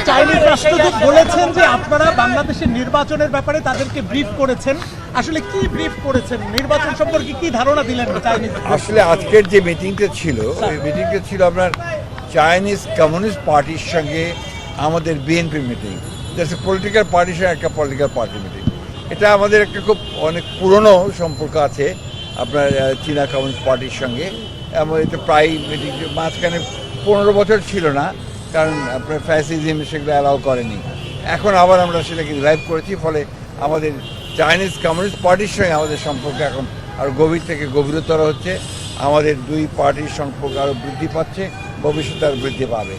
Chinese রাষ্ট্রদূত বলেছেন যে আপনারা বাংলাদেশের নির্বাচনের ব্যাপারে তাদেরকে ব্রিফ করেছেন। আসলে কি ব্রিফ করেছেন, নির্বাচন সম্পর্কে কি ধারণা দিলেন চাইনিজ? আসলে আজকের যে মিটিংটা ছিল, ওই মিটিংটা ছিল আপনার চাইনিজ কমিউনিস্ট পার্টির সঙ্গে আমাদের বিএনপি মিটিং। জাস্ট পলিটিক্যাল পার্টির সঙ্গে একটা পলিটিক্যাল পার্টি মিটিং। এটা আমাদের একটা খুব অনেক পুরনো সম্পর্ক আছে আপনার চীনা কমিউনিস্ট পার্টির সঙ্গে, এবং এটা প্রায় মিটিং মাঝখানে 15 বছর ছিল না, কারণ আপনার ফ্যাসিজম সেগুলো অ্যালাউ করেনি। এখন আবার আমরা সেটাকে রিভাইভ করেছি, ফলে আমাদের চাইনিজ কমিউনিস্ট পার্টির সঙ্গে আমাদের সম্পর্ক এখন আরও গভীর থেকে গভীরতর হচ্ছে। আমাদের দুই পার্টির সম্পর্ক আরও বৃদ্ধি পাচ্ছে, ভবিষ্যতে আরও বৃদ্ধি পাবে।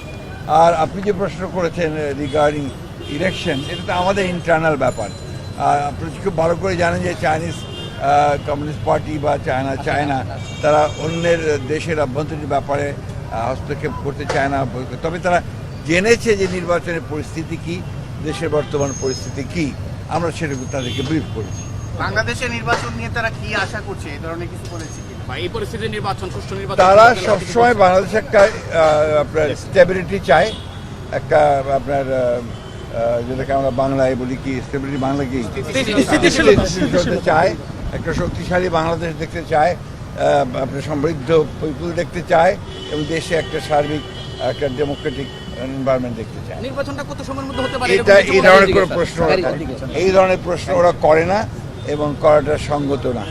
আর আপনি যে প্রশ্ন করেছেন রিগার্ডিং ইলেকশন, এটা তো আমাদের ইন্টারনাল ব্যাপার। আর আপনি খুব ভালো করে জানেন যে চাইনিজ কমিউনিস্ট পার্টি বা চায়না তারা অন্যের দেশের অভ্যন্তরীণ ব্যাপারে হস্তক্ষেপ করতে চায় না। তবে তারা জেনেছে যে নির্বাচনের পরিস্থিতি কী, দেশের বর্তমান পরিস্থিতি কী, আমরা সেটুকু তাদেরকে ব্রিফ করেছি। বাংলাদেশের নির্বাচন নিয়ে তারা কি আশা করছে, এই ধরনের কিছু বলেছে কি? এই পরিস্থিতির নির্বাচন, সুষ্ঠু নির্বাচন তারা সবসময় বাংলাদেশে একটা আপনার স্টেবিলিটি চায়, একটা আপনার যেটাকে আমরা বাংলায় বলি কি স্টেবিলিটি, বাংলা কি স্থিতিশীলতা চায়, একটা শক্তিশালী বাংলাদেশ দেখতে চায়, আপনার সমৃদ্ধ পিপুল দেখতে চায়, এবং দেশে একটা সার্বিক একটা ডেমোক্রেটিক এনভায়রনমেন্ট দেখতে চায়। নির্বাচনটা কত সময়ের মধ্যে হতে পারে? এই ধরনের প্রশ্ন ওরা করে না, এবং করাটা সঙ্গত না।